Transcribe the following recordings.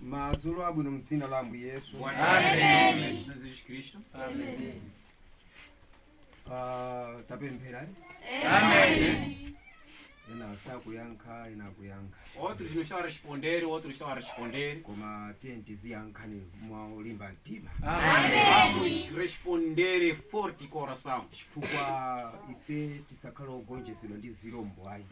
Mazulu abwino mzina la Ambuye Yesu. Amém. Jesus Cristo. Amém. Tapemphera. Amém. Ena sakuyankha ena kuyankha. Outros não estão a responder, outros estão a responder. Koma tiziyankhani mwaolimba mtima. Vamos responder forte coração. Chifukwa ife tisakhala ogonjetsedwa ndi zirombo ayi.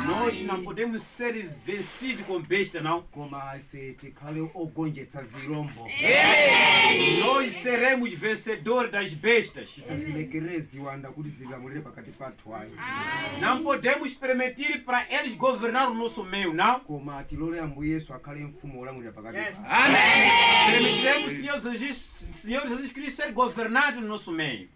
Nós não podemos ser vencidos com besta, não. Koma ife tikhale ogonjetsa zirombo. Nós seremos vencedores das bestas. Tisazilekerere ziwanda kuti zilamulire pakati pathu ayi. Não podemos permitir para eles governar o nosso meio, não. Koma tilole Ambuye Yesu akhale mfumu olamulira pakati pathu. Permitiremos Senhor Jesus Cristo ser governado no nosso meio.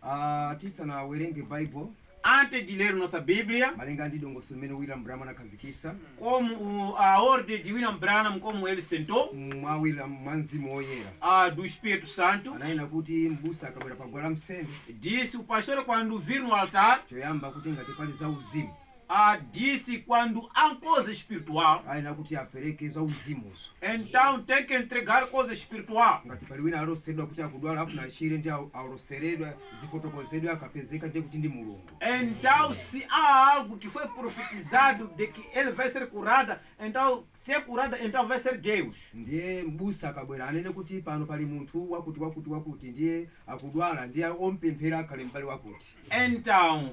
Tisanawerenge Bible. Antes de ler nossa Bíblia, malinga ndi dongoso limene William Branham anakhazikitsa como a ordem de William Branham, como ele sentou, mwa Mzimu Woyera do Espírito Santo, anayina kuti mbusa akabwera pagwala msembe disse o pastor quando vir no altar, choyamba kuti ngati pali za uzimu, disse quando há coisa espiritual, ayina kuti apereke za uzimuzo. então tem que entregar coisa espiritual. Ngati pali wina alosedwa kuti akudwala afuna achire ndi aloseredwa zifotokozedwa akapezeka ndiye kuti ndi Mulungu. Então se há algo que foi profetizado de que ele vai ser curado, então se é curado, então vai ser Deus. Ndiye mbusa akabwera anene kuti pano pali munthu wakuti ndiye akudwala ndiye ompemphera akhale mbali wakuti. Então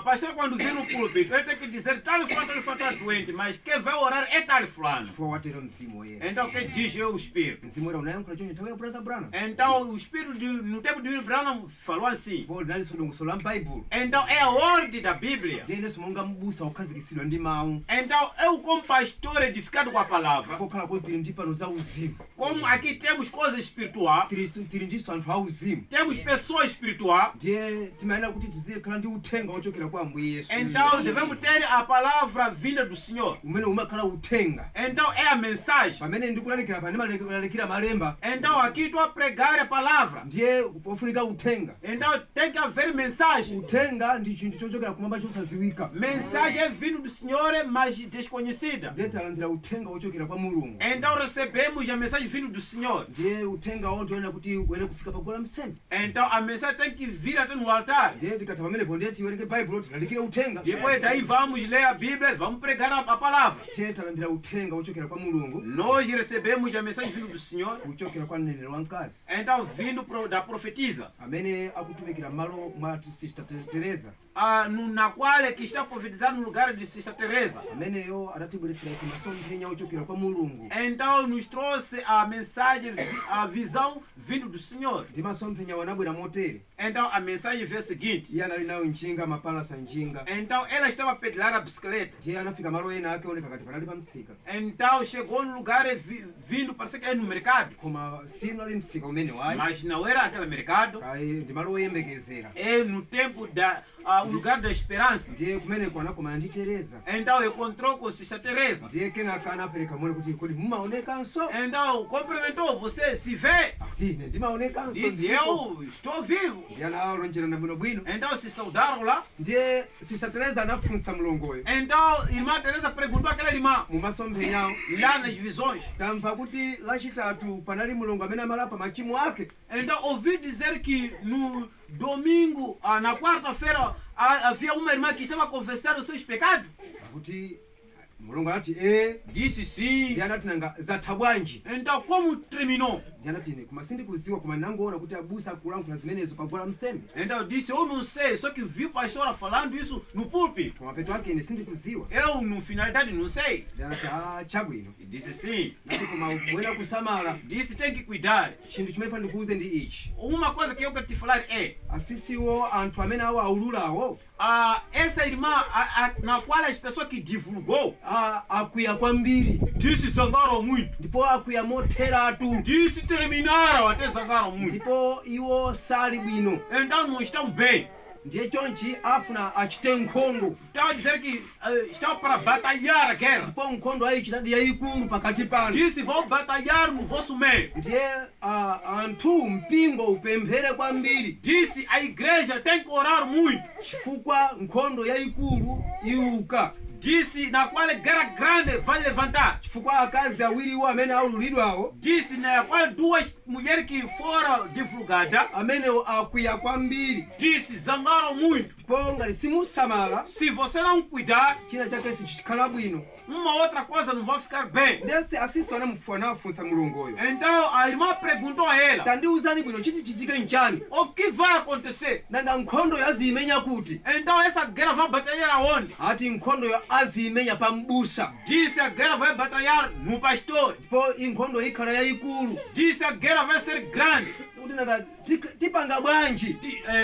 pastor quando vem no púlpito, ele tem que dizer tal fulano está doente, mas quem vai orar é tal fulano. Chifukwa watero Mzimu Woyera. Então quem diz é o Espírito. Mzimu Woyera unayankhula choncho nthawi ya Brother Branham. Então o Espírito no tempo de William Branham falou assim. Pô, nalinso dongoso la Bible. Então é a ordem da Bíblia. Ndiye Yesu monga mbusa okhazikitsidwa ndi mawu. Então eu como pastor edificado com a palavra, pokhala kuti tili ndi pano za uzimu. como aqui temos coisa espiritual, Tili ndiso anthu a uzimu. temos pessoas espirituais, Ndiye timayenera kuti tizikhala ndi uthenga wochokera kwa Ambuye Yesu. então devemos ter a palavra vinda do Senhor. Umene umakhala uthenga. Então é a mensagem. Pamene ndikulalikira pa ndimalalikira malemba. Então aqui estou a pregar a palavra. Ndiye pofunika uthenga. Então tem que haver mensagem. Uthenga ndi chinthu chochokera kumwamba chosaziwika. Mensagem é vindo do Senhor, mas desconhecida. Ndiye talandira uthenga wochokera kwa Mulungu. Então recebemos a mensagem vindo do Senhor. Ndiye uthenga wonse wena kuti wene kufika pagwala msembe. Então a mensagem tem que vir até no altar. Ndiye tikatha pamenepo ndiye tiwerenge Bible tilalikire uthenga. Depois daí vamos ler a Bíblia, vamos pregar a palavra. Ndiye talandira uthenga wochokera kwa Mulungu. Nós recebemos a mensagem vindo do Senhor. Kuchokera kwa mneneri wamkazi. Então vindo da profetisa. Amene akutumikira malo mwa Sister Teresa. Na qual é que está profetizando no lugar de Sister Teresa. Ameneyo adatibweresera ku masomphenya ochokera kwa Mulungu. Então nos trouxe a mensagem, a visão vindo do Senhor. Ndi masomphenya wanabwera motere. Então a mensagem veio o seguinte. Iye anali nawo njinga mapalasa njinga. Então ela estava a pedalar a bicicleta. Ndiye anafika malo ena ake oneka kati panali pa msika. Então chegou no lugar vindo, parece que é no mercado. Koma sino ali msika umene wayi. Mas não era aquele mercado. Kayi ndi malo oyembekezera. É no tempo o lugar da esperança. Ndiye kumeneko anakomana ndi Teresa. Então encontrou com Sister Teresa. Ndiye kenaka anapereka moni kuti kodi mumaonekanso. Então cumprimentou, você se vê? Akuti ine ndimaonekanso. Disse, eu estou vivo. Ndiye analonjerana bwinobwino. Então se saudaram lá. Ndiye Sister Teresa anafunsa mlongoyo. Então irmã Teresa perguntou àquela irmã, Mumasomphenyawo. lá nas visões. Tamva kuti lachitatu panali mulungu amene amalapa machimo ake. Então ouvi dizer que no domingo, na quarta-feira, havia uma irmã que estava a confessar os seus pecados. Akuti mulungu anati Disse sim. ndiye anati nanga zatha bwanji. Então como terminou? Ndiye anati ine koma sindikuziwa koma nangoona kuti abusa akulankhula zimenezo pagwala msembe. Então disse, eu não sei, só que vi a pastora falando isso no púlpito. Koma peto ake ine sindikuziwa. Eu, no finalidade, não sei. Ndiye anati chabwino. E disse sim. Nati koma wena kusamala. Disse, tem que cuidar. Chinthu chimene fana ndikuuze ndi ichi. Uma coisa que eu quero te falar é, Asisiwo anthu amene awo aululawo. essa irmã, na qual as pessoas que divulgou, Akwiya kwambiri. disse zangaram muito. Ndipo akwiya motheratu. Disse terminaram, até zangaram muito. Ndipo iwo sali bwino. Então não estão bem. Ndiye chonchi afuna achite nkhondo. Estava a dizer que estão para batalhar a guerra. Ndipo nkhondo ayichitadi yayikulu pakati pano. Disse, vão batalhar no vosso meio. Ndiye anthu mpingo upemphere kwambiri. Disse, a igreja tem que orar muito. Chifukwa nkhondo yayikulu iuka. disse na qual guerra grande vai levantar. chifukwa akazi awiriwo amene aululidwawo Disse na qual duas mulheres que foram divulgadas. amene akwiya kwambiri, Disse zangaram muito. po ngati simusamala Se você não cuidar, china chake sichikhala bwino. uma outra coisa não vai ficar bem. Ndese asisi anafunsa mulongoyo, Então a irmã perguntou a ela: tandiuzani bwino chiti chichike nchani, o que vai acontecer? nanga nkhondo yazimenya kuti? Então essa guerra vai batalhar aonde? ati nkhondoyo azimenya pa m'busa, Disse a guerra vai batalhar no pastor. po inkhondo ikhala yayikulu. Disse a guerra vai ser grande. kuti nanga tipanga bwanji?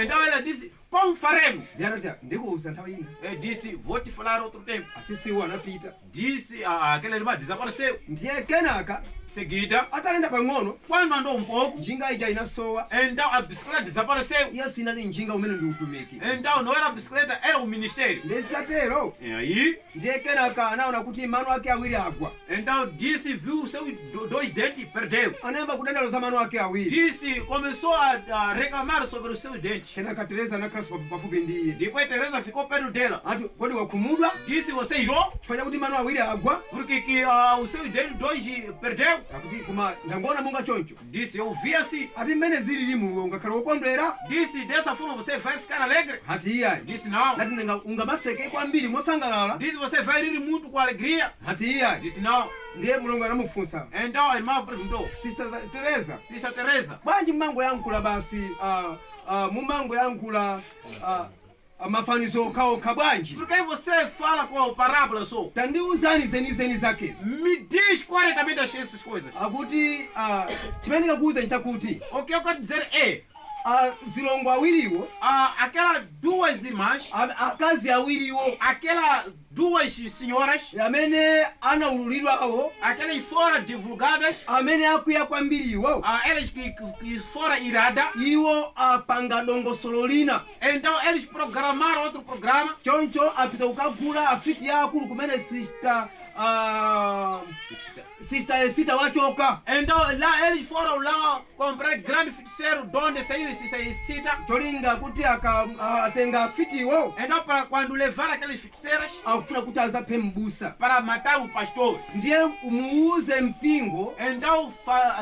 Então ela disse: como faremos? Ndiyatati ndikuuza nthawi ina, Eu disse: vou te falar outro tempo. asisiwo anapita. Disse aquela irmã desapareceu. Ndiye kenaka Seguida, atayenda pang'ono, quando andou pouco, njinga ija inasowa. então a bicicleta desapareceu. Iyo sinali njinga umene ndi utumiki. Então não era a bicicleta, era o ministério. Ndesitatero, E aí, ndiye kenaka anaona kuti mano ake awiri agwa. então disse, viu seus dois dentes e perdeu. Anayamba kudandauza mano ake awiri. Disse, começou a reclamar sobre os seus dentes. Kenaka Teresa anakhala pafupi ndi iye. Depois Teresa ficou perto dela. Ati kodi wakhumudwa Disse, você irou? chifukwa chakuti mano awiri agwa? Porque que os seus dentes dois perdeu. Akuti koma ndangoona monga choncho. Disse, eu vi assim. Ati mmene zilili mulungu ungakhala wokondwera? Disse, dessa forma você vai ficar alegre? Ati iyayi. Disse, não. Ati nanga ungamaseke kwambiri mosangalala? Disse, você vai rir muito com alegria? Ati iyayi. Disse, não. Ndiye mulungu anamufunsa, Então a irmã perguntou: Sister Teresa, Sister Teresa, bwanji mmango yankhula basi mumango yankhula mafanizo okhaokha bwanji? por que você fala com a parábola só? Tandiuzani zenizeni zakezo. Me diz corretamente essas coisas. Akuti chimene ndikuuza nchakuti O que eu quero dizer é, zilongo awiriwo, aquelas duas irmãs, akazi awiriwo aquelas duas senhoras, amene anaululidwawo, aquelas foram divulgadas, amene akwiya kwambiriwo, elas que foram iradas, iwo apanga dongosolo lina. então eles programaram outro programa. Choncho apita kukagula afiti yakulu kumene Sister Esita wachoka. Então lá eles foram lá comprar grande feiticeiro de onde saiu esse cita. Cholinga kuti atenga afitiwo, Então para quando levar aquelas feiticeiras akufuna kuti azaphe m'busa. para matar o pastor. Ndiye umuuze mpingo Então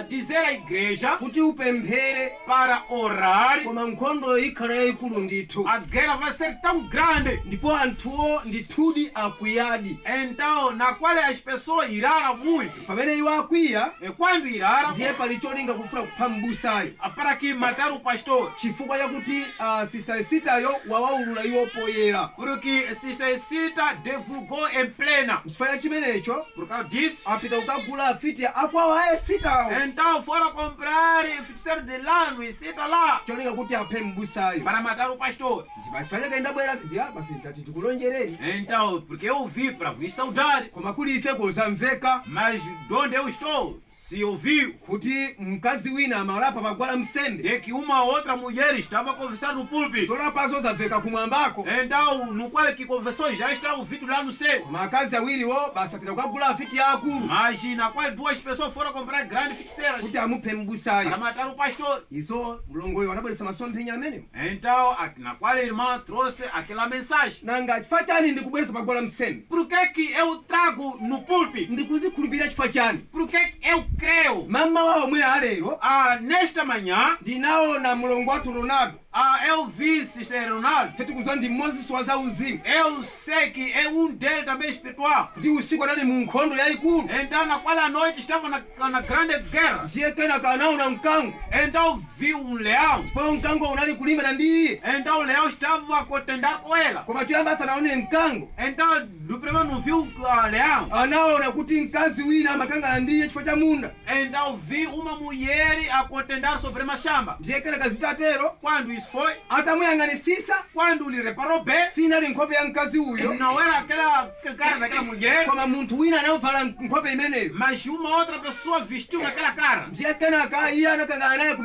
dizer à igreja kuti upemphere, para orar. koma nkhondo ikhala yayikulu ndithu, A guerra vai ser tão grande. ndipo anthuwo ndithudi akwiyadi. Então na qual as pessoas iraram muito. Pamene iwo akwiya, E quando iraram, ndiye pali cholinga kufuna kupha m'busayo, para que matar o pastor. chifukwa chakuti Sister Esitayo wawaulula iwo poyera. Porque Sister Cita divulgou em plena. Chifukwa cha chimenecho Por causa disso, apita kukagula afiti akwawo a Esitawo, então foram comprar feiticeiro de lã e cita lá cholinga kuti aphe m'busayo. para matar o pastor. Chifukwa chake ndabwera basi ndati tikulonjereni, Então, porque eu vi para vir saudade, koma kuli ife kozamveka mas de onde eu estou, se ouviu kuti mkazi wina amalapa pagwala msembe, é que uma outra mulher estava conversando no púlpito. zolapazo zamveka kumwambako, Então, no qual que conversou já está ouvido lá no céu. koma akazi awiriwo basi apita kukagula afiti akulu Mas na qual duas pessoas foram comprar grandes feiticeiras kuti amuphe para m'busayo. matar o pastor. Izo mlongoyo anabweresa masomphenya amenewo. Então, na qual a irmã trouxe aquela mensagem. Nanga chifukwa chani ndikubweresa pagwala msembe? Por que eu trago no púlpito? Ndikuzikhulupirira chifukwa chani? Porque eu creio. Mama wawo omwe alero Nesta manhã, ndinaona mlongo wathu Ronaldo, eu vi Sister Ronaldo. feti kuzwa ndi mmodzi wa za uzimu, Eu sei que é deles também espiritual. kuti usiku anali mu nkhondo yayikulu. Então, na qual a noite estava na grande guerra. Ndiye kenaka anaona mkango, Então, viu leão. ndipo mkango unali kulimbana ndi iye, Então, o leão estava a contendar com ela. koma choyamba asanaone mkango Então, do primeiro não viu leão. anaona kuti mkazi wina amakangana ndi iye chifukwa cha munda. Então, viu uma mulher a contendar sobre uma chamba. Ndiye kenaka zitatero Quando isso foi, atamuyang'anisisa, quando ele reparou bem, sinali nkhope ya mkazi uyo, não era aquela cara daquela mulher, koma munthu wina anavala nkhope imeneyo. mas uma outra pessoa vestiu naquela cara. Ndiye kenaka iye anakangana naye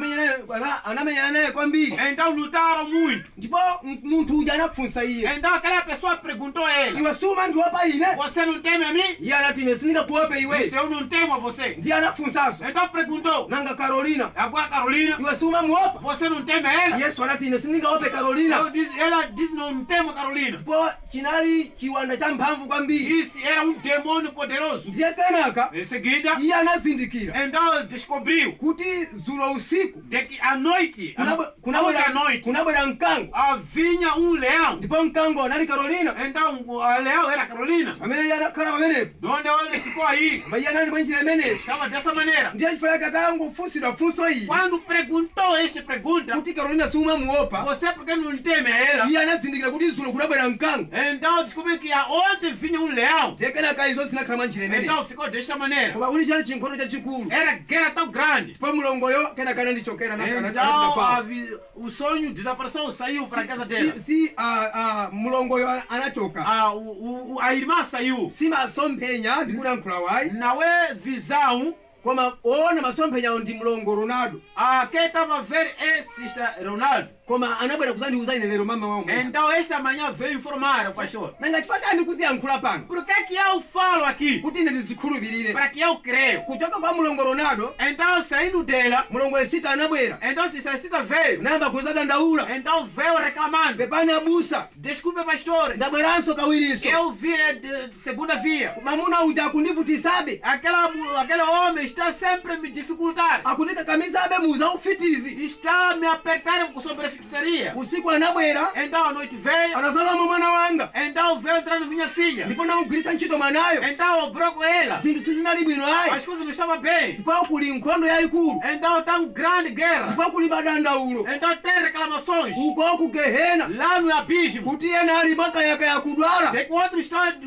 anamenyana naye kwambiri, Então lutaram muito. ndipo munthu uja anafunsa iye, Então aquela pessoa perguntou a ela: iwe suma ndiwopa ine? você não teme a mim? Iye anati ine sindingakuope iwe. Disse: eu não temo a você. Ndiye anafunsanso, Então perguntou: nanga Carolina, agora Carolina, iwe suma muopa? você não teme a ela? Yesu anati ine sindingaope Carolina. Ela disse não temo Carolina. Po chinali chiwanda cha mphamvu kwambiri. Isso era demônio poderoso. Ndiye kenaka Em seguida, iye anazindikira então descobriu kuti dzulo usiku de que à noite, toda a noite, kunabwera mkango, vinha leão. ndipo mkango anali Carolina. Então o leão era Carolina. Amene iye anakhala pamenepo. Onde ele ficou aí, Koma iye anali mwa njira imeneyi. estava dessa maneira. Ndiye chifukwa chake atangofunsidwa funso iyi Quando perguntou esta pergunta, kuti Carolina siumamuopa, você por que não teme ela? iye anazindikira kuti dzulo kunabwera mkango. Então descobriu que aonde vinha leão. Ndiye kenaka izo zinakhala mwa njira imeneyi. Então ficou desta maneira. Koma kuli chali chinkhono chachikulu. Era guerra tão grande. Ndipo mlongoyo kenaka anandichokera Então o sonho desapareceu, saiu para a casa dela. mlongoyo anachoka. A irmã saiu. Si masomphenya ndikulankhula wayi. Não é visão. Koma ona masomphenya ndi mlongo Ronaldo. Quem estava a ver é Sister Ronaldo. Koma anabwera kuzandiuza ine lero mama wawo. Então esta manhã veio informar o pastor. Nanga chifukwa chani kuziyankhula pano? Por que eu falo aqui? Kuti ine ndizikhulupirire. Para que eu creio. Kuchoka kwa mlongo Ronaldo, Então saindo dela, mlongo Esita anabwera. então Sister Sita veio. Namba kuzadandaula. Então veio reclamando. Pepani abusa. Desculpe, pastor. Ndabweranso kawiriso. Eu vi de segunda via. Mamuna uja akundivutisabe. Aquele homem está sempre me dificultar. Akunikakamizabe muza ufitizi. Está me apertar sobre a feitiçaria. Usiku anabwera. Então a noite veio. Anazalamo mwana wanga. Então veio entrar na minha filha. Ndipo namugwiritsa ntchito mwanayo. Então obrou com ela. Zinthu sizinali bwino ayi. As coisas não estavam bem. Ndipo kuli nkhondo yayikulu. Então tá uma grande guerra. Ndipo kuli madandaulo. Então tem reclamações. Uko ku Gehena. Lá no abismo. Kuti ena ali makayakaya kudwala. Tem que outro está de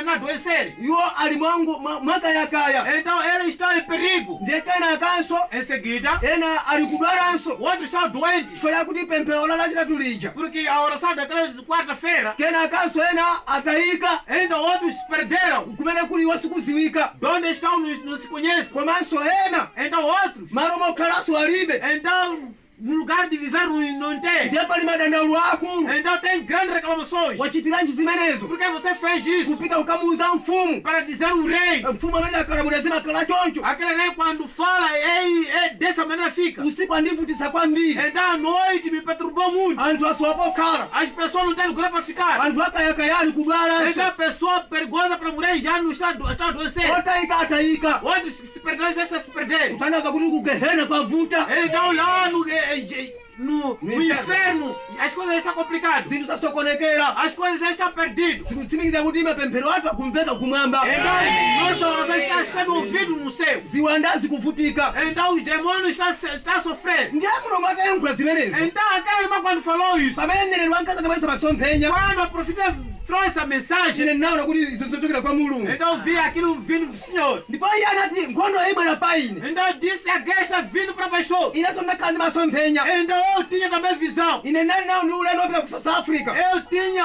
na adoecer. Iwo ali mwangu makayakaya. Então ele está em perigo. Ndiye kenakanso Em seguida, ena ali kudwalanso. outros estão doentes. Chifukwa chakuti pemphero lachitatu lija. Porque a oração daquela quarta-feira, Kenakanso ena atayika. então outros se perderam. Kumene kuli wasikuziwika. Onde estão não se conhecem. Komanso ena Então outros. malo mokhalaso alibe. Então, no lugar de viver não tem. Ndiye pali madandaulo akulu. Então tem grandes reclamações. Wachitiranji zimenezo. Por que você fez isso? Kupita ukamuuza mfumu. Para dizer o rei. Mfumu amene akalamula zimakhala choncho. Aquele rei quando fala, dessa maneira fica. Usiku andivutitsa kwambiri. Então à noite me perturbou muito. Anthu aswapokhala. As pessoas não têm lugar para ficar. Anthu akayakaya ali Então kudwalanso. a pessoa perigosa para mulher já não está adoecendo. Otayika atayika. Outros se perderam, já está se perdendo. Kutandaza kuti ku Gehena kwavuta. Então lá no inferno as coisas já estão complicadas. Zinthu zasokonekera. As coisas já estão perdidas. Zikutsimikiza kuti mapemphero athu akumveka kumwamba. Então nossa oração está sendo ouvida no céu. Ziwanda zikuvutika. Então os demônios estão sofrendo. Ndiye mulungu atayankhula zimenezo. Então aquela irmã quando falou isso, Pamene mneneri wankazana tabweza masomphenya. quando a profetia trouxe essa mensagem, Ine naona kuti izo zochokera kwa mulungu. então vi aquilo vindo do Senhor. Ndipo iye anati nkhondo ibwera pa ine. Então disse a guerra está vindo para o pastor. Inenso ndakhala ndi masomphenya. Então eu tinha também visão. Ine ndali nawo ndi ulendo wopita ku South Africa. Eu tinha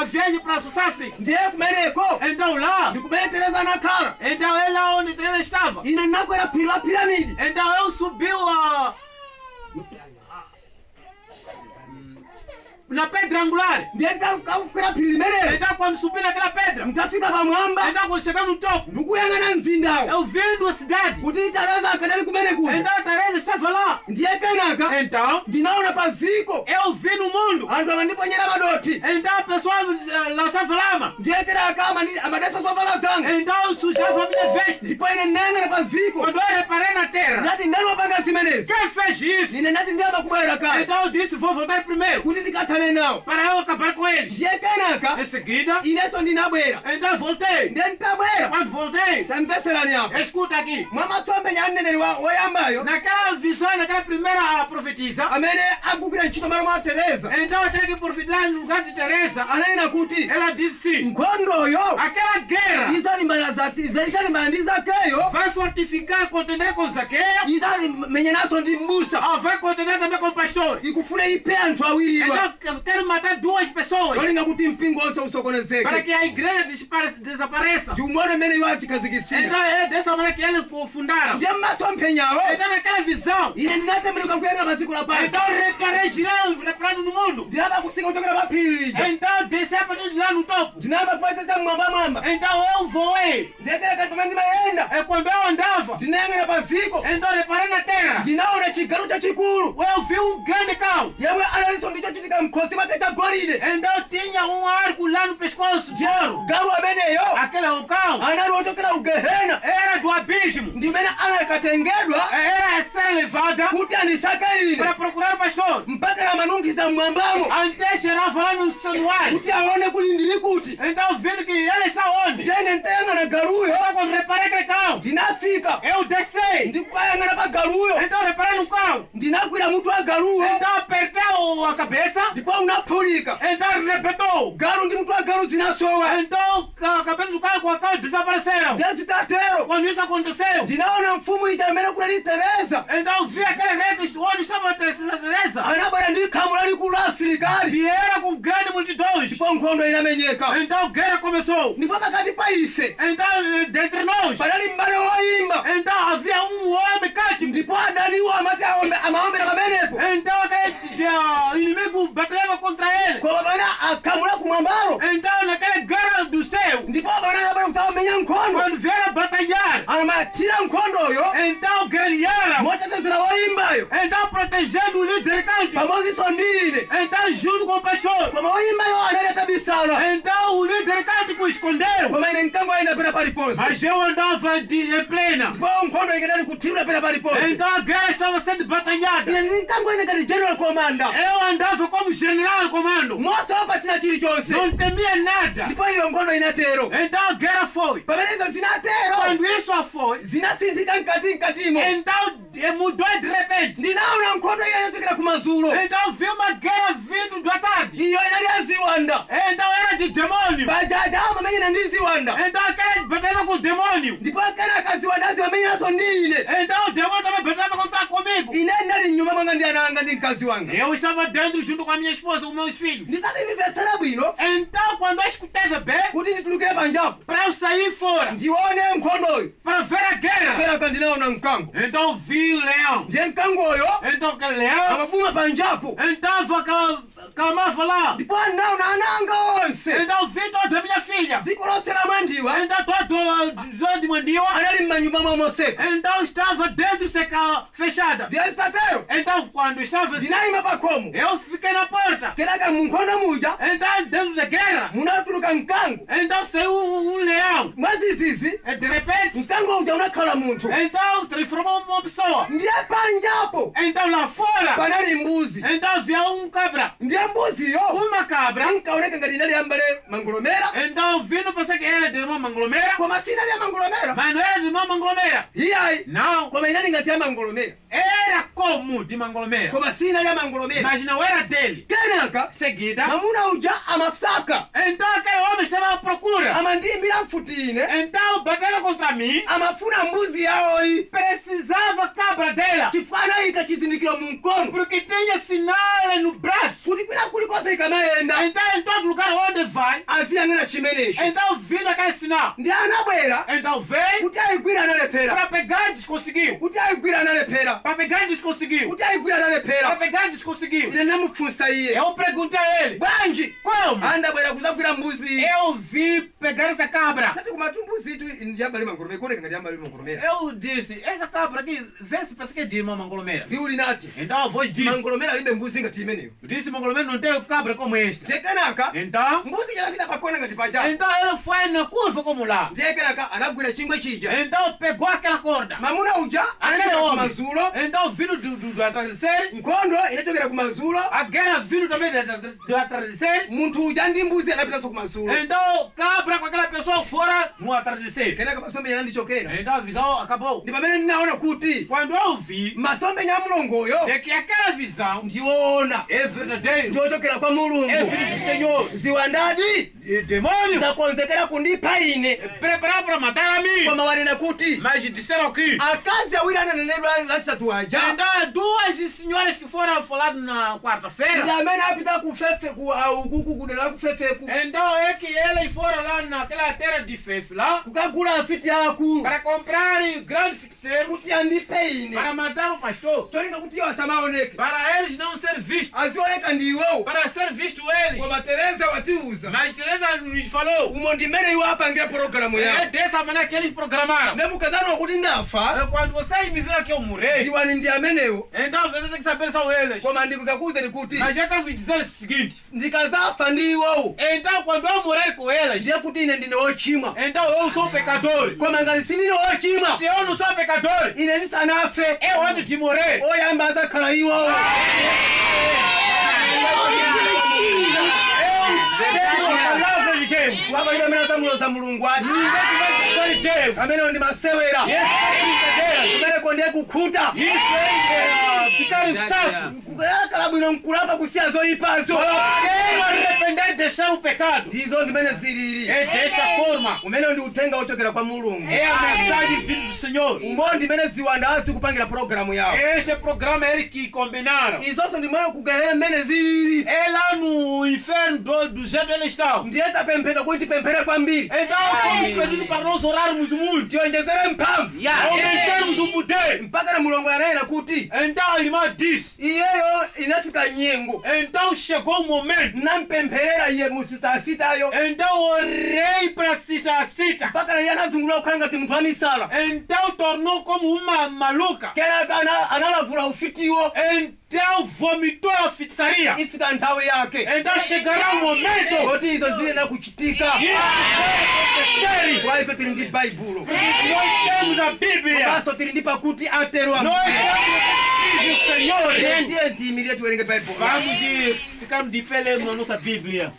a viagem para South Africa. Ndiye kumeneko Então lá, ndikumene Tereza anakhala. então é lá onde Teresa estava. Ine ndinakwera phiri la piramidi. Então eu subi na pedra angular. Ndiye ndikakwera phiri limenelo. Então quando subi naquela pedra, Ndikafika pamwamba. então quando chegar no topo, Ndikuyang'ana mzindawo. eu vendo a cidade. Kuti Tereza akadali kumene kuno. Então a Teresa estava lá. Ndiye kenaka Então ndinaona pa ziko. eu vi no mundo. Anthu amandiponyera madoti. Então a pessoa lançava lama. Ndiye kenaka amadesa zovala zanga. Então sujava a minha veste. Ndipo ine ndinayang'ana pa ziko. Quando eu reparei na terra, Ndati ndani wapanga zimenezi. quem fez isso? Ine ndati ndiyamba kubwera kale. Então eu disse, vou voltar primeiro, Kuti ndikathane nawo. para eu acabar com eles. Ndiye kenaka Em seguida, inenso ndinabwera. então eu voltei. Ndiye nditabwera. Quando voltei, Tamveserani apo. escuta aqui. Mwa masomphenya a mneneri woyambayo. Naquela visão, naquela primeira profetisa, Amene akugwira ntchito malo mwa Tereza. então aquele que profetizar no lugar de Teresa, Ananena kuti ela disse sim. nkhondoyo Aquela guerra izalimbana ndi Zakeyo. vai fortificar, contender com Zaqueu, Izalimenyananso ndi m'busa. vai contender também com o pastor. Ikufuna iphe anthu awiriwa. Então quero matar duas pessoas Tolinga kuti mpingo wonse para usokonezeke. que a igreja desapareça. Ndiumone mmene iwo azikazikisira. Então é dessa maneira que eles fundaram. Ndiye mmasomphenyawo. Então naquela visão, Ine ndinatembenuka kuyang'ana maziko lapansi. então reparei girando, reparando no mundo. Ndinayamba kusika kuchokera pa phiri lija. Então descer para tudo lá no topo. Ndinayamba kupatata mwambamwamba. Então eu voei. Ndiyekereka pamene ndimayenda. É quando eu andava, Ndinayang'ana pa ziko. então reparei entrar na terra. ndinaona chigalu chachikulu Eu vi grande cão. yemwe analinso ndicho chitika mkhosi mwake cha golide. Então tinha arco lá no pescoço de ouro. galu ameneyo Aquele cão anali wochokera ku Gehena era do abismo. ndimene anakatengedwa Era a ser levada kuti andisake ine para procurar o pastor. mpaka namanunkhisa mmwambamo Antes cheirava lá no santuário. kuti aone kuti ndili kuti. Então vendo que ele está onde? ndene ntayang'ana galuyo Então quando reparei aquele cão, ndinasika eu desci. ndikukayang'ana pa galuyo Então reparei no cão. ndinagwira mutu wa galuyo Então apertei a cabeça. ndipo unaphulika. Então arrebentou. galu ndi mutu wa galu zinasowa. Então a cabeça do cão com a cão desapareceram. ndiye zitatero Quando isso aconteceu, ndinaona mfumu ija imene kunali Teresa então vi aquele rei onde estava a Teresa. anabwera ndi khamu lalikulu la asilikali Vieram com grande multidões. ndipo nkhondo inamenyeka. Então guerra começou. ndipo pakati pa ife Então dentre nós, panali m'bale woyimba então havia homem cático. ndipo adaniwo amati amaombera pamenepo Então aquele inimigo batalhava contra ele. koma pamene akhamu la kumwambalo Então naquela guerra do céu, ndipo pamene anabwera kuti amenya nkhondo quando vieram batalhar, amathira nkhondoyo então guerrearam. motetezera woyimbayo Então protegendo o líder cântico. pamodzinso ndi ine. Então junto com o pastor. koma woyimbayo analeta bisala Então o líder cântico escondeu. koma ine mkango ayenda pena paliponse Mas eu andava em plena. ndipo nkhondo ikenani kuthirira pena paliponse. Então a guerra estava sendo batalhada. ine ndi mkango ine ngati general commander Eu andava como general comando. mosaopa china chilichonse Não temia nada. ndipo iyo nkhondo inatero. Então a guerra foi. pamene izo zinatero Quando isso foi, zinasinthika mkatimo. então mudou de repente. ndinaona nkhondo ina yochokera kumadzulo. Então vi uma guerra vindo da tarde. iyo inali ya ziwanda Então era de demônio. bajaja amamenyana ndi ziwanda Então aquele batalhava com o demônio. ndipo kenaka ziwanda zimamenyananso ndi ine. Então o demônio também batalhava contra comigo. ine ndinali mnyumba mwanga ndi ana anga ndi mkazi wanga. Eu estava dentro junto com a minha esposa, com meus filhos. ndinalivesera bwino Então quando eu escutei bem, kuti nditulukire panjapo para eu sair fora, ndione nkhondoyo. para ver a guerra. kenaka ndinaona mkango. Então vi o leão. ndiye mkangoyo Então aquele leão, amabuma panjapo então clamava lá. ndipo anaona ana anga onse. Então vi toda a minha filha. dziko lonse la mandiwa Então toda a zona de Mandiwa. anali m'manyumba momoseka. Então estava dentro seca fechada. ndiye zitatero Então quando estava assim, ndinayima pa khomo. eu fiquei na porta. kenaka munkhondo muja Então dentro da guerra, munatuluka mkango. então saiu leão. mwazizizi E de repente, mkango uja unakhala munthu. então transformou uma pessoa. ndiye panjapo Então lá fora, panali mbuzi. então havia cabra. ndiye mbuziyo Uma cabra. inkaoneka ngati inali yambale mangolomera Então vindo pensar que era de irmã Mangolomera, koma sinali ya mangolomera. mas não era de irmã Mangolomera. iyayi Não, koma inali ngati ya mangolomera era como de Mangolomera, koma sinali ya mangolomera. mas não era dele. kenaka Seguida, mamuna uja amafsaka então aquele homem estava à procura. amandiyimbira mfuti ine Então bateu contra mim, amafuna mbuzi yawoyi precisava cabra dela, chifukwa anayika chizindikiro mu mkono porque tinha sinal no braço. kuti kwina kulikonse ikamayenda Então em todo lugar onde vai, aziyang'ana chimenecho. então vindo aquele sinal. ndi anabwera Então veio kuti ayigwira analephera para pegar e desconseguiu. kuti ayigwira analephera Para pegar e desconseguiu. kuti ayigwira Para analephera. pegar e desconseguiu. ine namufunsa iye Eu perguntei a ele, bwanji como? andabwera kuzagwira mbuzi. Eu vi pegar essa cabra. nati kumatu mbuzi itu ndiyambale mangolomera kuoneka ngati yambale mangolomera. Eu disse, essa cabra aqui, vê se parece que é de irmã Mangolomera. liwu linati Então a voz disse, mangolomera alibe mbuzi ngati imeneyo. disse Mangolomera não tem cabra como esta. ndiye kenaka Então, mbuzi yanapita pakona ngati paja. então ele foi na curva como lá. ndiye kenaka anagwira chingwe chija. Então pegou aquela corda. mamuna uja Aquele anachokera homem. kumazulo. Então vindo do atardecer, nkhondo inachokera kumazulo. a guerra vindo também do atardecer. munthu uja ndi mbuzi anapitanso kumazulo. Então cabra com aquela pessoa fora no atardecer. kenaka masombe yanandichokera. Então a visão acabou. ndi pamene ndinaona kuti Quando eu vi masombe nyamulongoyo é que aquela visão ndiwoona é verdadeiro, ndiochokera kwa é mulungu. filho do Senhor. ziwandadi E demônio zakonzekera kundipha ine. preparado para matar a mim. koma wanena kuti Mas disseram que akazi awiri ananenedwa lachitatu aja então duas senhoras que foram faladas na ndi quarta-feira. amene apita kufefe ukuku kudera kufefeku Então é que eles foram lá naquela terra de Fefe lá kukagula afiti akulu para comprar grandes feiticeiros kuti andiphe ine. para matar o pastor, cholinga kuti iwo asamaoneke para eles não ser vistos, azioneka ndi iwowo. para ser visto eles. koma tereza watiuza Mas Teresa nos falou, umo ndimene iwo apangira pologalamu é yawo. dessa maneira que eles programaram. ne mukazana wakuti ndafa Quando vocês me vira que é um rei. Ziwani ndi amenewo. Então você tem que saber são eles. Koma ndikukakuwuzeni kuti Mas já quero vos dizer o seguinte. ndikazafa ndi iwowo Então quando eu morrer com eles, ndiye kuti ine ndine wochimwa. então eu sou pecador. Koma ngati sindine wochimwa Se eu não sou pecador, ine ndisanafe eu antes de morrer. oyamba azakhala iwowo. Tenho a palavra de Deus. Wapa ine amene azamuloza mulungu ati Ninguém que vai dizer de Deus. amenewo ndi masewera. Isso é brincadeira. kumeneko ndiye kukhuta. Isso é ficar em staço. kukakhala bwino nkulapa kusiya zoyipazo. Quem não arrepender deixar o pecado. ndizo ndimene zilili. É desta forma. umenewo ndi uthenga wochokera kwa mulungu. É a mensagem vinda do Senhor. umo ndimene ziwanda azikupangira programu yawo. Este programa é ele que combinaram. izonso ndimene kugerera mmene zilili. É lá no inferno do jeito eles estão. ndiye tapemphedwa kuti tipemphere kwambiri. Então fomos pedidos para nós orarmos muito. tionjezere mphamvu. Aumentarmos o poder. mpaka na mulungu anayena kuti Então a irmã disse. iyeyo inafika nyengo Então chegou o momento. nampempherera iye musitasitayo Então orei para Cita. mpaka na iye anazungulira kukhala ngati munthu amisala. Então tornou como uma maluca. kenaka analavula ufitiwo. Então vomitou a feitiçaria. ifika nthawi yake Então chegará o momento. kuti izo ziyena kuchitika. Isso é sério. kwa ife tili ndi baibulo. Nós temos a Bíblia. komanso tili ndi pakuti atero Nós ambuye. temos o Senhor. ndiye tiyimirire tiwerenge baibulo. Vamos ficarmos de pé lendo a nossa Bíblia.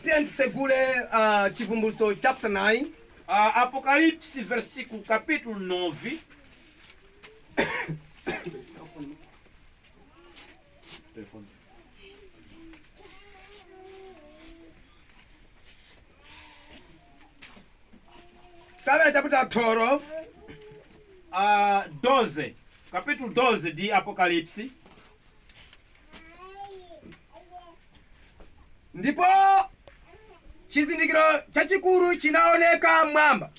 tiye tisegule chivumbulutso chapter 9 Apocalipse, versículo capítulo 9. kapena chapter 12 12. Capítulo 12 de Apocalipse. ndipo chizindikiro chachikulu chinaoneka mmwamba,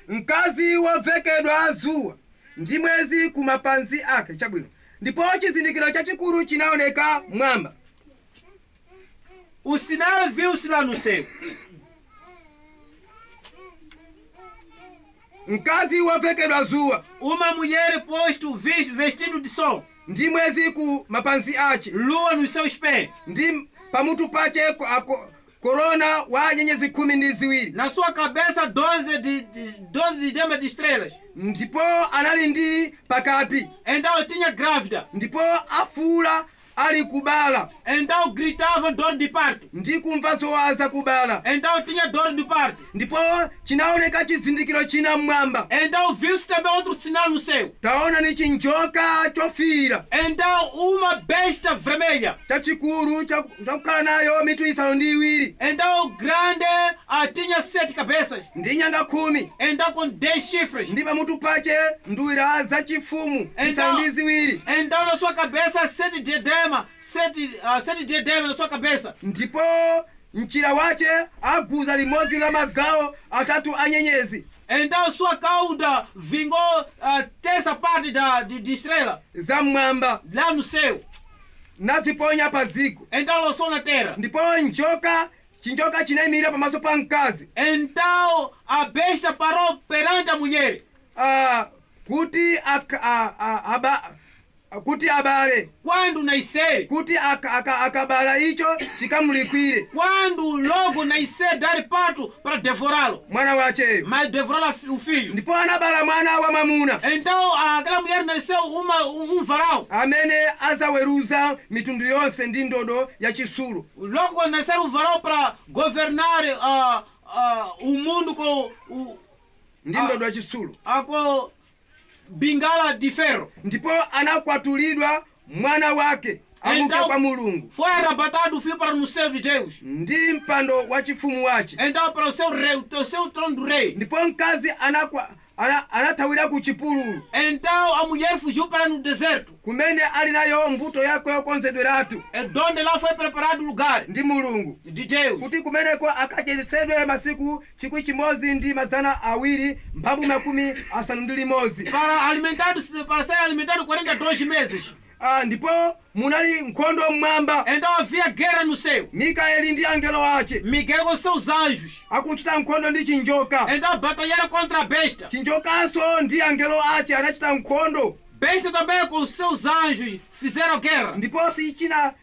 mkazi wovekedwa zuwa ndi mwezi ku mapazi ake. Chabwino. Ndipo chizindikiro chachikulu chinaoneka mmwamba. O sinal viu-se lá no céu. Mkazi wovekedwa zuwa Uma mulher posto vestido de sol. ndi mwezi ku mapazi ake. Lua nos seus pés. Ndi pamutu pache korona wa nyenyezi 12. Na sua cabeça 12 diamas de estrelas. Ndipo anali ndi pakati. Então tinha grávida. Ndipo afuula ali kubala. Então gritava dor de parto. Ndi kumva zowaza kubala. Então tinha dor de parto. Ndipo chinaoneka chizindikiro china mmwamba. Então viu-se também outro sinal no céu. Taona ni chinjoka chofira Então uma besta vermelha. chachikulu chakukhala nayo mitu 7. Então grande tinha 7 cabeças. ndi nyanga 10. Então com 10 chifres. ndi pamutu pache nduwira zachifumu Então, 7. então na sua cabeça 7 diademas. 7 diademas na sua cabeça. ndipo mchira wache aguza limodzi la magawo 3 a nyenyezi Então sua cauda vingou a terça parte de estrela zamwamba lá no céu. naziponya pa ziko. Então lançou na terra. ndipo chinjoka chinayimirira pamaso pa mkazi Então a besta parou perante a mulher. kuti abale Quando nascer, kuti akabala icho chikamulikwire quando logo nascer, dar parto para devorá-lo. mwana wacheyo. Mas devorá o filho. ndipo anabala mwana wa mwamuna Então aquela mulher nasceu varão. amene azaweruza mitundu yonse ndi ndodo yachisulu. Logo quando nascer o varão para governar o mundo com ndi ndodo yachisulu. com bingala de ferro. ndipo anakwatulidwa mwana wake amuke kwa mulungu Foi arrebatado o filho para no céu de Deus. ndi mpando wa chifumu wache. Então para o seu trono do rei. ndipo mkazi anathawira ku chipululu Então a mulher fugiu para no deserto. kumene ali nayo mbuto yake yokonzedweratu É donde lá foi preparado o lugar ndi mulungu de Deus. kuti kumeneko akachesedwe masiku 1,000 ndi 250. Para ser alimentado 42 meses. ndipo munali nkhondo mmwamba. Então havia guerra no céu. Mikaeli ndi angelo ace Miguel com seus anjos. akuchita nkhondo ndi chinjoka. Então batalharam contra a besta. Chinjokanso ndi angelo ace anachita nkhondo. Besta também com seus anjos fizeram guerra. Ndipo sichina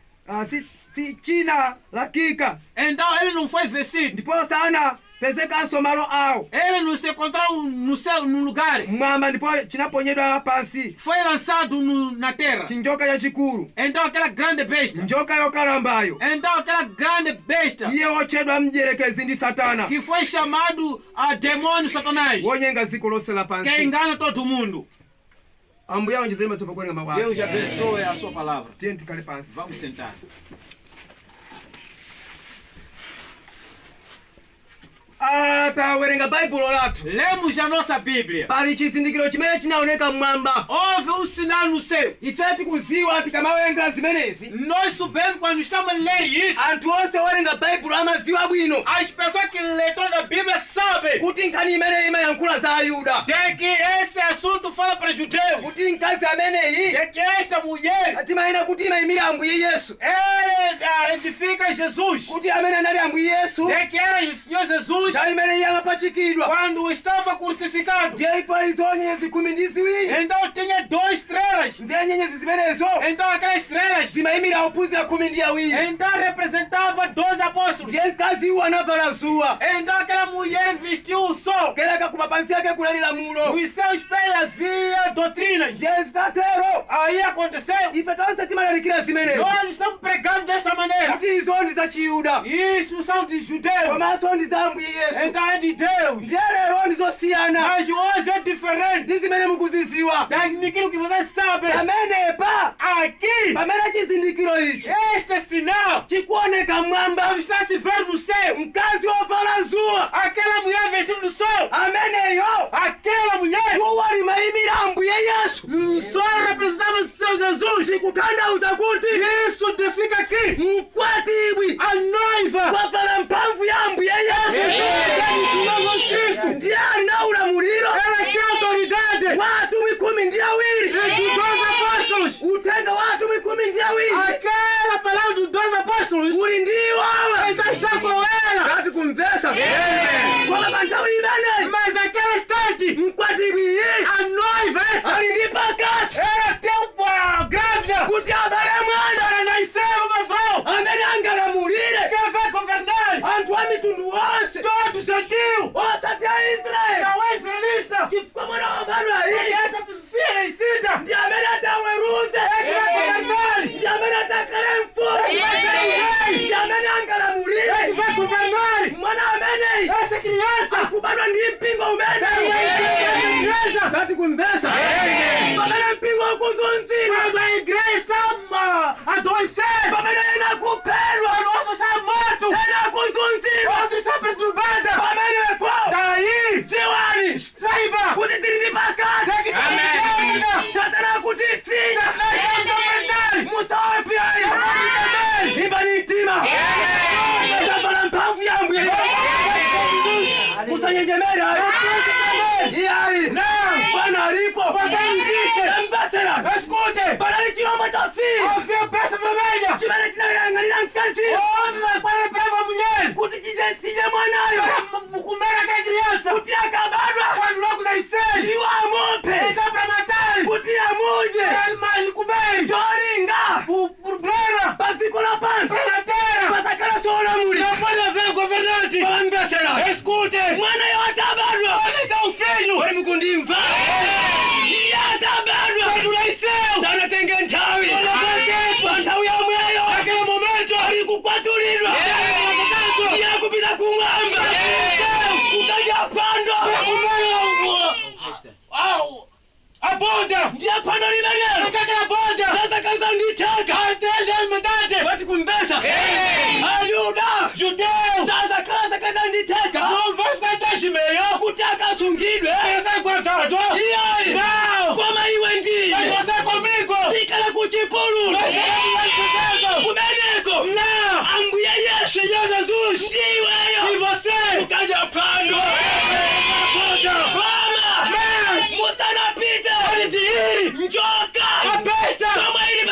lakika. Então ele não foi vencido. Ndipo sanapezekanso malo awo Ele não se encontrou no céu, no lugar. mmwamba, ndipo chinaponyedwa pansi Foi lançado na terra. chinjoka chachikulu, Então aquela grande besta. njoka yokalambayo, Então aquela grande besta iye wotchedwa mdierekezi ndi Satana, que foi chamado a demônio Satanás, wonyenga dziko lonse que lapansi. engana todo mundo. Ambuye aonjezere matsopano kuwerenga mawu Deus ake. abençoe a sua palavra. Tiye tikhale pansi. Vamos sentar. Tawerenga baibulo lathu, Lemos a nossa Bíblia. pali chizindikiro chimene chinaoneka mmwamba. Houve sinal no céu. Ife tikuziwa tikamawerenga zimenezi, Nós sabemos quando estamos a ler isso. anthu onse owerenga baibulo amaziwa bwino As pessoas que lêem toda a Bíblia sabem kuti nkhani imeneyi imayankhula za Ayuda, de que esse assunto fala para os judeus. kuti mkazi ameneyi De que esta mulher, timayena kuti imayimira Ambuye Yesu, ela edifica Jesus. kuti amene anali Ambuye Yesu De que era o Senhor Jesus nthawi imeneyi amapachikidwa. quando estava crucificado. Ndiye ipo izo nyenyezi khumi ndi ziwiri, Então tinha duas estrelas. ndiye nyenyezi zimenezo Então aquelas estrelas, zimayimira ophunzira khumi ndi awiri. então representava 12 apóstolos. Ndiye mkaziwo anavala zuwa, Então aquela mulher vestiu o sol. kenaka kuma pansi yake kunali lamulo. Nos seus pés havia doutrinas. Ndiye zitatero Aí aconteceu. ife tonse timalalikira zimenezo Nós estamos pregando desta maneira. kuti izo ndi za Chiyuda Isso são de judeus. komanso ndi za Ambuye Yesu. Então é de Deus. Ndiye lero ndi zosiyana Mas hoje é diferente ndi zimene mukuziziwa. daquilo que vocês sabem. Pamenepa Aqui, pamene chizindikiro ichi este sinal, chikuoneka mmwamba, quando está se vendo no céu, mkazi wovala zuwa aquela mulher vestida no sol, ameneyo aquela mulher, zuwa limayimira Ambuye Yesu. o sol representava o seu Jesus. Zikutanthauza kuti Isso fica aqui. mkwatibwi A noiva, wavala mphamvu ya Ambuye Yesu. Jesus Cristo, Ndiye ali na ulamuliro ela tem autoridade. wa atumwi khumi ndi awiri. E dos 12 apóstolos, Uthenga wa atumwi khumi ndi awiri aquela palavra dos 12 apóstolos, uli ndi iwawe. então está com ela. Ngati kumvesa koma pa nthawi imeneyi Mas naquele instante, mkwatibwi a noiva essa, ali ndi pakati ela tem uma grávida kuti abale mwana para nascer uma vrouw amene angalamulire que vai governar anthu a mitundu wonse todo gentil. osati a Israeli, Não é israelita. chifukwa mwana wabadwa E ali essa filha nascida, ndi amene ataweruze, ele vai governar. ndi amene atakhale mfumu, Ele vai ser o rei. ndi amene Ele angalamulire. vai governar. Mwana ameneyi Essa criança, akubadwa ndi mpingo ele vai ser umene a igreja. ngati kumvesa pamene mpingo ukuzunzidwa, Quando a igreja está adoecendo, pamene ena akuphedwa, quando outros estão mortos, ena akuzunzidwa, outros estão perturbados, pamenepo daí, ziwani saiba, kuti tili ndi pakati. tem que ter Satana akuti finya verdade. musawapyayi imbani mtima zavala mphamvu ya Ambuye musanjenjemera iyayi Bwana alipo embasera Escute, panali chirombo cha fiyi havia peça vermelha. chimene chinayang'anira mkazi Olha para a brava mulher. kuti chije mwanayo Para comer aquela criança. kuti akabadwa Quando logo nascer, iwo amuphe então para matar. kuti amudye Para ele comer. cholinga O problema pa dziko lapansi para a terra. pasakhala solamulira Não pode haver governante. pamambesera Escute, mwanayo atabadwa quando está o filho, oli mukundimva iye atabadwa quando nasceu, sanatenge nthawi tempo. pa nthawi yomweyo naquele momento, ali kukwatulidwa iye kupita kumwamba kukadya phwando a bunda. ndiye phwando limenelo Aquela bunda. sazakaza ndithaka A igreja alimentate. wati kumbesa Ayuda Judeu. sazakhala zakada ndithaka Não vai ficar até chimeio. kuti akasungidwe Essa é guardado. iyeyi Não. koma iwe Mas ndine você é comigo. tikala kuchipululu Mas você kumeneko Não. Ambuye Yesu Senhor Jesus. ndiweyo E você? ukadya phwando koma Mas. musanapite Pode ir. njoka A besta. koma ili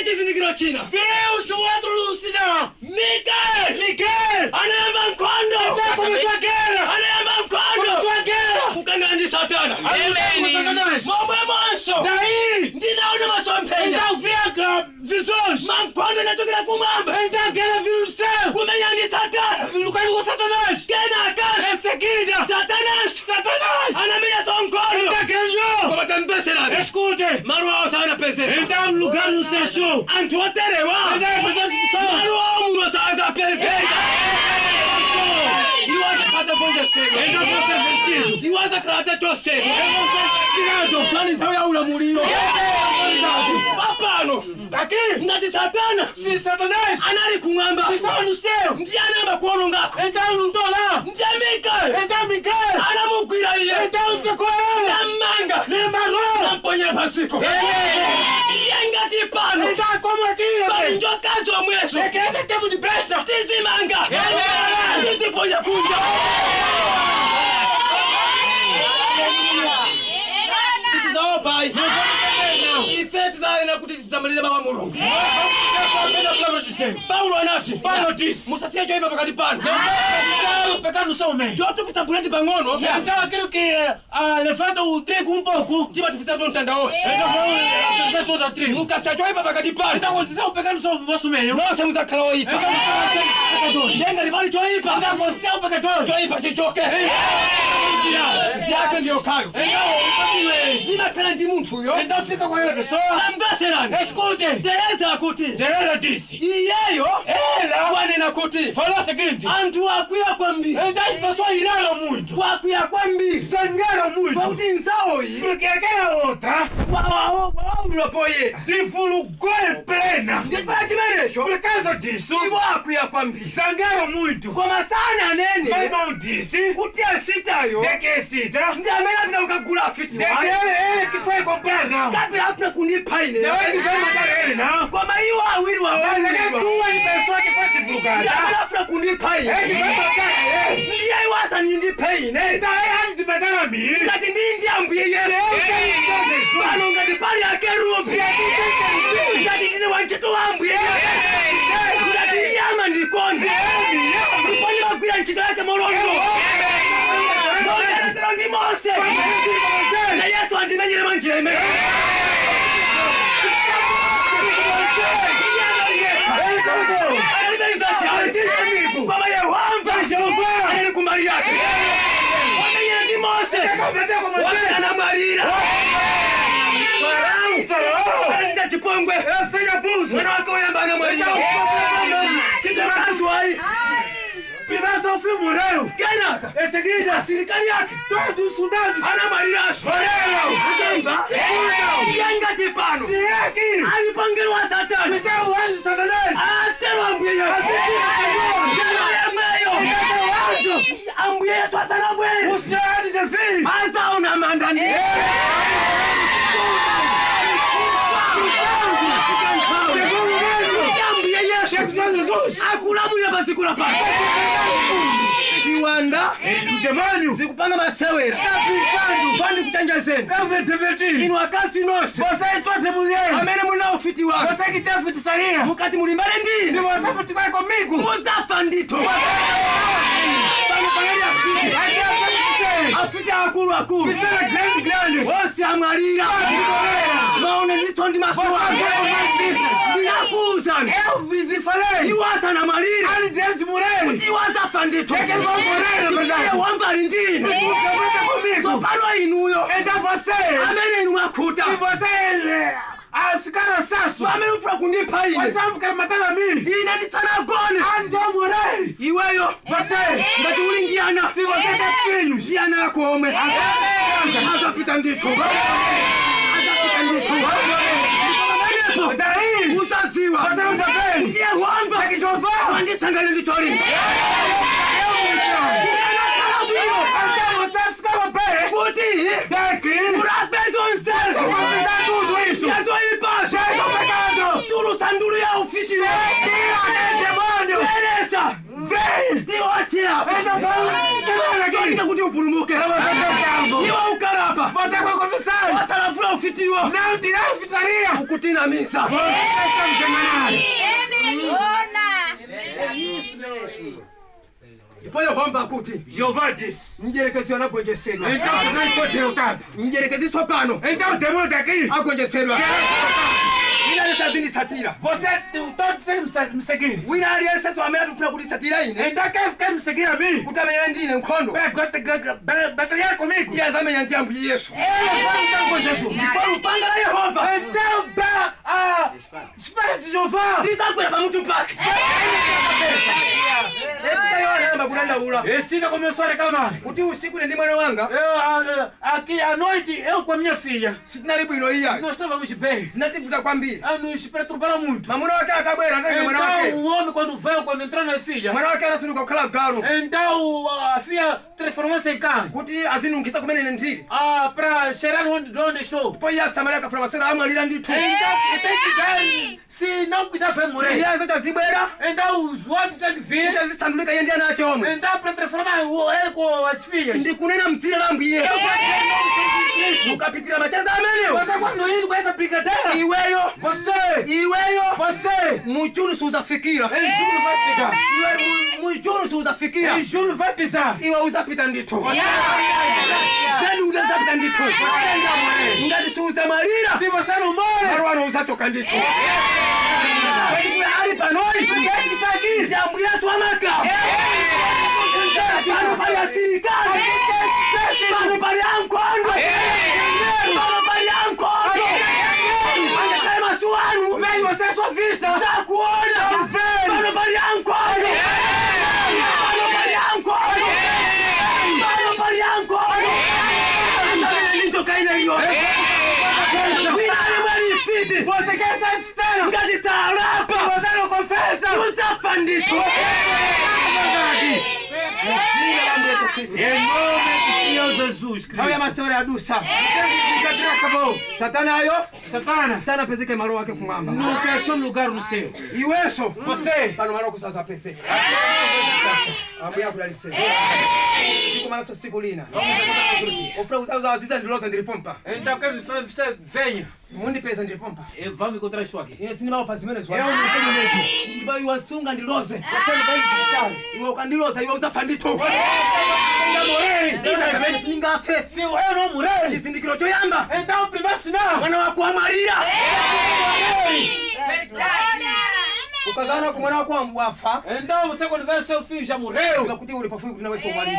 chizindikiro china. Deus o outro Lucina. Miguel anayamba mkondo. Começou a guerra. Anayamba mkondo. Começou a guerra. Kukangani Satana. Satanás. Momwe monso. Daí. Ndinaona masompenya. Então via visões. Mkondo natokera kumwamba. Então a guerra vira no céu. Kumenyani Satana. Lucas com Satanás. Kena akash. Em seguida. Satanás. Anamenya sonkondo. Então ganhou. Kwa tambesera. Escute. Maruwa sana pesera. Então lugar no seu show. Antu oterewa. Então essa pessoa. Maruwa munwa sana pesera. Iwaza kata bonja sego. Então você é vencido. Iwaza kata chosego. Você é tirado. Kani nthawi yaula muliro. Papano. Aqui. Ngati Satana. Se Satanás. Anali kumwamba. Estava no céu. Ndiye anayamba kuwonongako. Então não tô lá. Ndiye Mikaeli. Então Miguel. Anamugwira iye. Então pecou ele. Namanga. Lembrou. Namponyera pasiko. Iye ngati pano. Então como aqui. Pali njokazi omweso. É que esse tempo de besta. Tizimanga. Tiziponya kunja. Titizawo pai. Ife tizalena kuti tizamalire mawu a Mulungu. Paulo anati. Paulo disse. Musasiye choyipa pakati panu. O pecado no seu meio. Chotupisa buledi pang'ono. Então aquilo que levanta o trigo um pouco. Chimatipisa tu mtanda wonse. Então vamos fazer toda a trigo. Mukasiya choyipa pakati panu. Então quando o pecado no seu vosso meio. Nonse muzakhala oyipa. Então você vai ser pecador. Yenga libali choyipa. Então você é o pecador. Choyipa chichoke. Yake ndiyo khayo. Então Zimakhala ndi munthuyo. Então fica com aquela pessoa. Ambaserani. Escute. Tereza akuti. Teresa disse. Iyeyo. Ela wanena kuti. falou o seguinte. Anthu akwiya kwambiri. Então as pessoas iraram muito. Wakwiya kwambiri. Zangaram muito. Pakuti nsawoyi. Porque aquela outra waulula poyera. divulgou em plena. Ndipala chimenecho. Por causa disso, Iwo akwiya kwambiri. zangaram muito. Koma sana Mas nene. não disse Kuti asitayo. de que cita. Ndi amene apita kukagula afiti De que wake. ele que foi comprar, não. Kapita apita kunipha ine. Não é que vai mandar ele, não. Koma iwo awiri Mas é waulidwa. duas pessoas que foi Ndi divulgada. amene apita kunipha Ele vai ine. pagar ele. Ndiye iwo asanindiphe ine. Então ele há de matar a mim. Ngati ndili ndi Ambuye Yesu. Jesus. Pano ngati pali akerubi. Ngati ndine wantchito wa Ambuye Yesu. Ngati iye amandikonda. Ndipo ndimagwira ntchito yake molondola. Ndotero ndi Mose. Na Yesu andimenyere manjira imene. Koma Yehova anali kumbali yake. Wamenyera ndi Mose. Mose anamwalira. Farao anachita chipongwe. Mwana wake woyamba anamwalira. Chidoratu ayi. Primeiro sofreu, morreu. Kenaka. Em seguida, Asilikali yake todos os soldados anamwaliraso. morreram. Utemba. Yangati pano. Se é aqui, Alipangirirwa Satani. então o anjo de Satanás. Atero Ambuye Yesu. Ambuye Yesu asanabwere. O Senhor há de vir. Azaona mandani. Segundo mesmo. Ambuye Yesu Senhor Jesus. akulamulira pazikula pasi. Ziwanda O demônio zikupanga masewera. está brincando. Pandi kuchenjezeni. Quero ver divertir. Inu akasi nonse Vocês todas mulheres. amene muna ufiti wake Você que tem feitiçaria. mukati mulimbane Se ndine você futebol comigo. muzafa ndithu. Pano panali afiti. Aqui é a feiticeira. Afiti akuluakulu Feiticeira grande, grande. onse amwalira. Maona ndithu ndi maso Você ake. é o mais difícil. Ndinakuwuzani Eu vos falei. iwo asanamwalira Antes deles morrerem. iwo azafa ndithu. É que eles vão morrer, na verdade. Iye wambali ndine. Você vai estar comigo. Tsopano inuyo Então vocês. amene inu mwakuta Se vocês ficaram saço. amene mufuna kundipha Vocês ine vão querer matar a mim. ine ndisanagone. Antes de eu morrer. Iweyo Você. ngati uli ndiyana Se você tem filhos. ndiyana yako omwe azapita ndithu. Azapita ndithu. Ndipo Daí. muzaziwa Você não sabe. ndiye wamba É que Jeová. wandisangane nditolimba. Então você ficava pé. kuti Daqui. murapeza onsezo Vou fizer tudo isso. yatoyipasa Seja o pecado. tulusa ndulu ya ufiti Tira demônio. peresa Vem. tiwochera Eu já falo. tolinga kuti upulumuke Você é salvo. iwe ukarapa Você é confessar. Você não foi ufitiwo. Não tirar ufitaria. Ukutina misa. Você está me enganando. É isso mesmo. Depois eu vou kuti. Jeová disse. Mjerekezi anagonjesedwa. Então se não for derrotado. Mjerekezi sopano. Então o demônio daqui. Agonjesedwa. Wina alisazini satira. Você todos têm me seguir. Wina aliyesa tuamela tufuna kuli satira ine. Então quer me seguir a mim? Kutamenya ndine nkondo. Batalhar comigo. Iye azamenya ntiambu Yesu. Ele vai lutar com Jesus. Ndipo upanga la Yehova. Então a espada de Jeová. Lizakwera pamutu pake. Esitayoona makulanda ula. Esse ainda começou a reclamar. Kuti usiku ndi mwana wanga. Aqui à noite, eu com a minha filha. Sitinali bwino iya. Nós estávamos bem. Zinativuta kwambiri. Nos perturbaram muito. Mamuna wake akabwera atenge mwana Então, wake. um homem quando veio, quando entrou na filha, Mwana wake anasuluka kukhala galo. então a filha transformou-se em cão. Kuti azinunkisa kumene ndiri. Para cheirar onde estou. Po iye asamaliya kafuna masera amwalira ndithu. Então, tem que dar, se não cuidar, vai Iye morrer. azocha zibwera. Então, os outros têm que vir. Kuti azisandulika iye ndi ana ache omwe. Então, para transformar ele com as filhas. Ndikunena mdzina la Ambuye Eu Yesu. vou dizer em nome de Jesus Cristo. Mukapitira macheza amenewo. Você quando indo com essa brincadeira, Iweyo. você, Você. Muchunu suzafikira. em julho vai chegar. Iwe muchunu suzafikira. Em julho vai pisar. Iwe uzapita ndithu. Você vai Zeni uzapita ndithu. ainda morrer. Ngati suzamalira. Se você não morre, Marwano uzachoka ndithu. Kuti ali panoi. esquece que está aqui. Ndi Ambuye Yesu amaka. Pano pali asilikali. Pano pali ankhondo. Pano pali ankhondo. Angakhale maso anu. Como é que você é sua vista? Sakuona. Pano pali ankhondo. Pano pali ankhondo. Pano pali ankhondo. Angamene ninjoka ine iyo. Wina ali mwali fiti. Você quer estar dizendo? Ngati saarapa. Se você não confessa, Uzafa ndithu. Dzina la Ambuye Yesu Kristo. em nome do Senhor Jesus Ayo Cristo. masewera yadusa. Brincadeira acabou. Satana ayo Satana, sanapezeke malo wake kumwamba. não se achou no lugar no céu. Iwenso Você, pano malo kusaza pese. Ambuye akudalise. Siku manaso siku lina. Ofuna kusaza ndiloza ndilipompa. então que você venha. Mundipeza ndilipompa. E vamos encontrar isso aqui. Ine sindi maopa zimene Eu zwa. não tenho medo. Ndiba iwasunga ndiloze. Você não vai descansar. Iwe ukandiloza iwe uzafa ndithu. Ainda morrer. Ndine sindingafe. Se eu não morrer, Chizindikiro choyamba. então o primeiro sinal. Mwana wako amwalira. Ukazana ku mwana wako wafa. Então você quando vê seu filho já morreu. Ukakuti uli pafupi kuti nawe somwalira.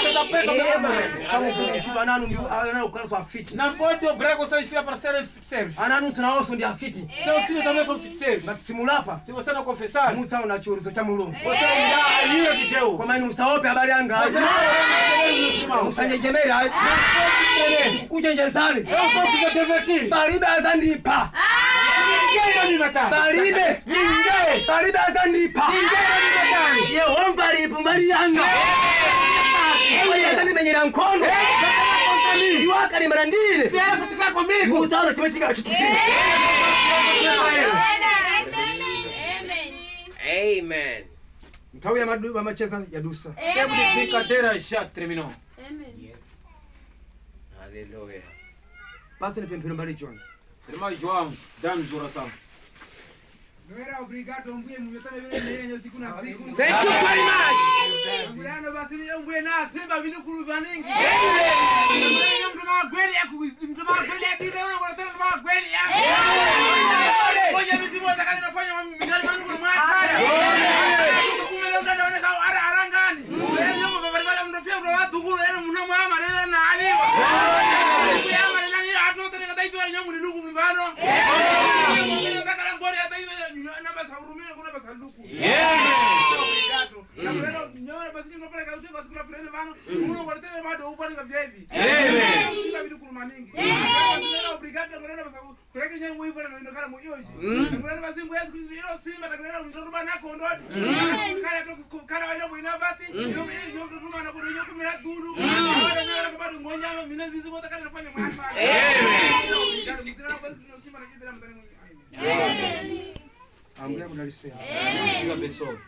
Você dá pega mesmo. Kama ntchito ananu ndi ukalaso afiti. Não pode dobrar com seus filhos para serem feiticeiros. Ananu sinawonso ndi afiti. Seus filhos também são feiticeiros. Ngati simulapa. Se você não confessar, Musaona chiweruzo cha Mulungu. você irá a ira de Deus. Koma inu musaope habari yanga. Você não vai meus irmãos. Musanjenjemera. Não pode querer. Kuchenjezani. Eu estou te divertir. Palibe azandipa. Ninguém vai me matar. Palibe. Ninguém. Palibe azandipa. Ninguém vai me matar. Yehova alipo mali yanga. Ewe azandimenyera nkhondo. Contra mim. Iwe akalimana ndine. Se ela ficar comigo, Musaona chimwe chingala chitikire. Amen. Nthawi ya macheza yadusa. tempo de brincadeira já terminou. Aleluia. Passa ni pemphero mbali John. Irmão João, dá-nos oração. Era obrigado mbuye muyotane vile nyenye siku na siku. Thank you very much. Mbuyano basi ni mbuye na simba vile kuruba ningi. Mbuyano mtu magweli ya mtu magweli ya bibi una kwa tena magweli ya. Ngoja mzimu atakani nafanya mizali mangu kwa mwaka. Kumele undani waneka ara arangani. Wewe nyongo babaribala mndofia kwa watu kule ene mna mama lele na aliwa. Kuyama ni nani atoto ni kadaitu ya nyongo ni ndugu mbano. Ambuye akudalise. Deus abençoe.